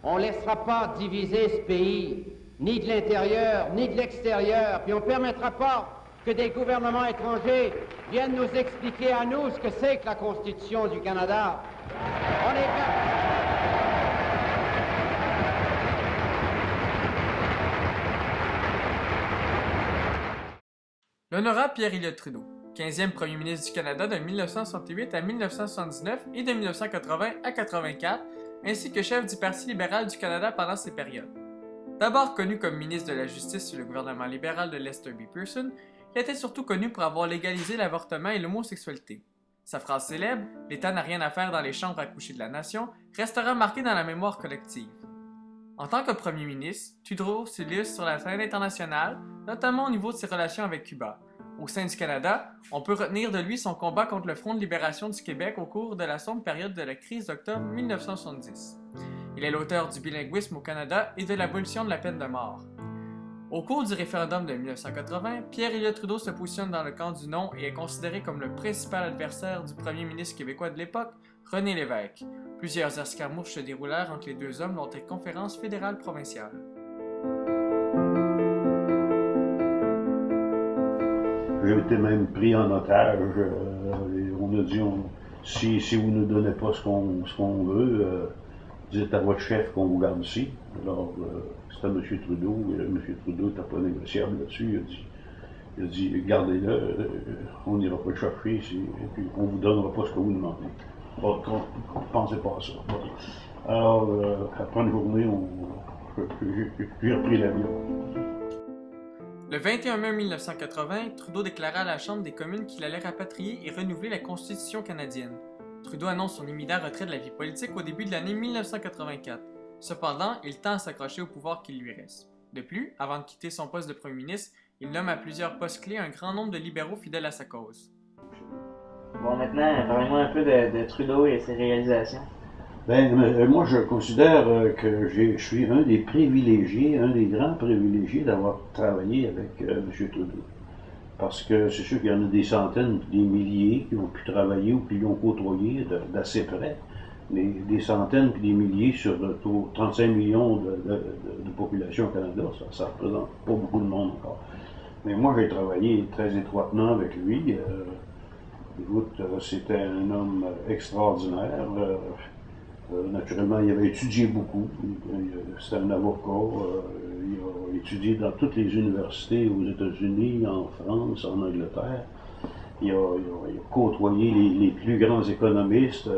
On ne laissera pas diviser ce pays, ni de l'intérieur, ni de l'extérieur, puis on ne permettra pas que des gouvernements étrangers viennent nous expliquer à nous ce que c'est que la Constitution du Canada. On est L'honorable Pierre-Éliott Trudeau, 15e premier ministre du Canada de 1968 à 1979 et de 1980 à 1984, ainsi que chef du Parti libéral du Canada pendant ces périodes. D'abord connu comme ministre de la Justice sous le gouvernement libéral de Lester B. Pearson, il était surtout connu pour avoir légalisé l'avortement et l'homosexualité. Sa phrase célèbre « L'État n'a rien à faire dans les chambres à coucher de la nation » restera marquée dans la mémoire collective. En tant que premier ministre, Trudeau s'illustre sur la scène internationale, notamment au niveau de ses relations avec Cuba. Au sein du Canada, on peut retenir de lui son combat contre le Front de libération du Québec au cours de la sombre période de la crise d'octobre 1970. Il est l'auteur du bilinguisme au Canada et de l'abolition de la peine de mort. Au cours du référendum de 1980, Pierre-Éliott Trudeau se positionne dans le camp du non et est considéré comme le principal adversaire du premier ministre québécois de l'époque, René Lévesque. Plusieurs escarmouches se déroulèrent entre les deux hommes lors des conférences fédérales provinciales. J'ai été même pris en otage. On a dit, si vous ne nous donnez pas ce qu'on veut, dites à votre chef qu'on vous garde ici. Alors, c'était M. Trudeau, et M. Trudeau n'était pas négociable là-dessus. Il a dit gardez-le, on n'ira pas le chercher ici, et puis on ne vous donnera pas ce que vous demandez. Bon, ne pensez pas à ça. Bon. Alors, après une journée, j'ai repris l'avion. Le 21 mai 1980, Trudeau déclara à la Chambre des communes qu'il allait rapatrier et renouveler la Constitution canadienne. Trudeau annonce son imminent retrait de la vie politique au début de l'année 1984. Cependant, il tend à s'accrocher au pouvoir qu'il lui reste. De plus, avant de quitter son poste de premier ministre, il nomme à plusieurs postes clés un grand nombre de libéraux fidèles à sa cause. Bon, maintenant, parlez-moi un peu de Trudeau et ses réalisations. Moi, je considère que je suis un des privilégiés, un des grands privilégiés d'avoir travaillé avec M. Trudeau. Parce que c'est sûr qu'il y en a des centaines, des milliers qui ont pu travailler ou qui l'ont côtoyé d'assez près. Mais des centaines et des milliers sur 35 millions de population au Canada, ça ne représente pas beaucoup de monde encore. Mais moi, j'ai travaillé très étroitement avec lui. Écoute, c'était un homme extraordinaire. Naturellement, il avait étudié beaucoup. C'était un avocat. Il a étudié dans toutes les universités aux États-Unis, en France, en Angleterre. Il a côtoyé les plus grands économistes.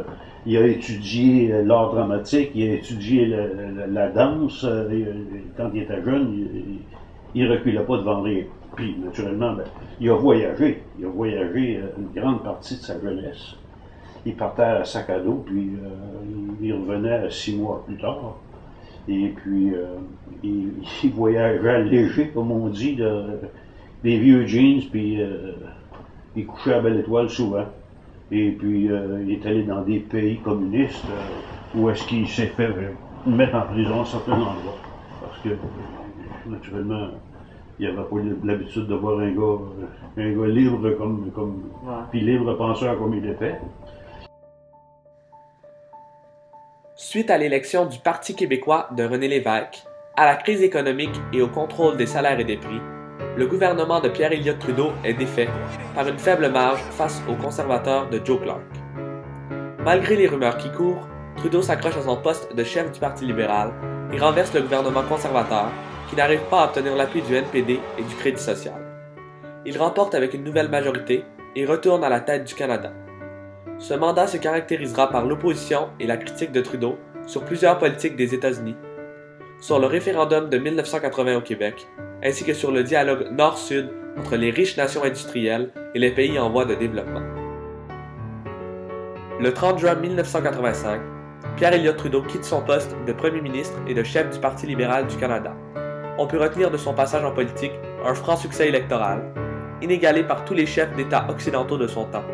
Il a étudié l'art dramatique. Il a étudié la danse. Quand il était jeune, il ne reculait pas devant rien. Puis, naturellement, il a voyagé. Il a voyagé une grande partie de sa jeunesse. Il partait à sac à dos, puis il revenait 6 mois plus tard. Et puis, il voyageait léger, comme on dit, des vieux jeans, puis il couchait à Belle Étoile souvent. Et puis, il est allé dans des pays communistes où est-ce qu'il s'est fait mettre en prison à certains endroits. Parce que, naturellement, il n'avait pas l'habitude de voir un gars libre puis libre penseur comme il était. Suite à l'élection du Parti québécois de René Lévesque, à la crise économique et au contrôle des salaires et des prix, le gouvernement de Pierre-Éliott Trudeau est défait par une faible marge face aux conservateurs de Joe Clark. Malgré les rumeurs qui courent, Trudeau s'accroche à son poste de chef du Parti libéral et renverse le gouvernement conservateur qui n'arrive pas à obtenir l'appui du NPD et du Crédit social. Il remporte avec une nouvelle majorité et retourne à la tête du Canada. Ce mandat se caractérisera par l'opposition et la critique de Trudeau sur plusieurs politiques des États-Unis, sur le référendum de 1980 au Québec, ainsi que sur le dialogue nord-sud entre les riches nations industrielles et les pays en voie de développement. Le 30 juin 1985, Pierre-Éliott Trudeau quitte son poste de premier ministre et de chef du Parti libéral du Canada. On peut retenir de son passage en politique un franc succès électoral, inégalé par tous les chefs d'État occidentaux de son temps.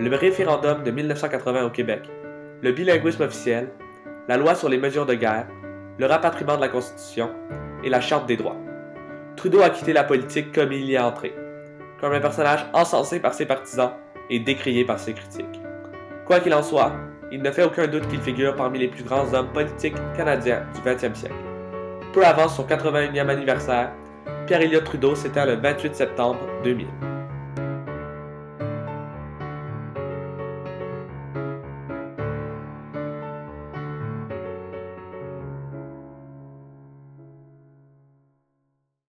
Le référendum de 1980 au Québec, le bilinguisme officiel, la loi sur les mesures de guerre, le rapatriement de la Constitution et la Charte des droits. Trudeau a quitté la politique comme il y est entré, comme un personnage encensé par ses partisans et décrié par ses critiques. Quoi qu'il en soit, il ne fait aucun doute qu'il figure parmi les plus grands hommes politiques canadiens du 20e siècle. Peu avant son 81e anniversaire, Pierre Elliott Trudeau s'éteint le 28 septembre 2000.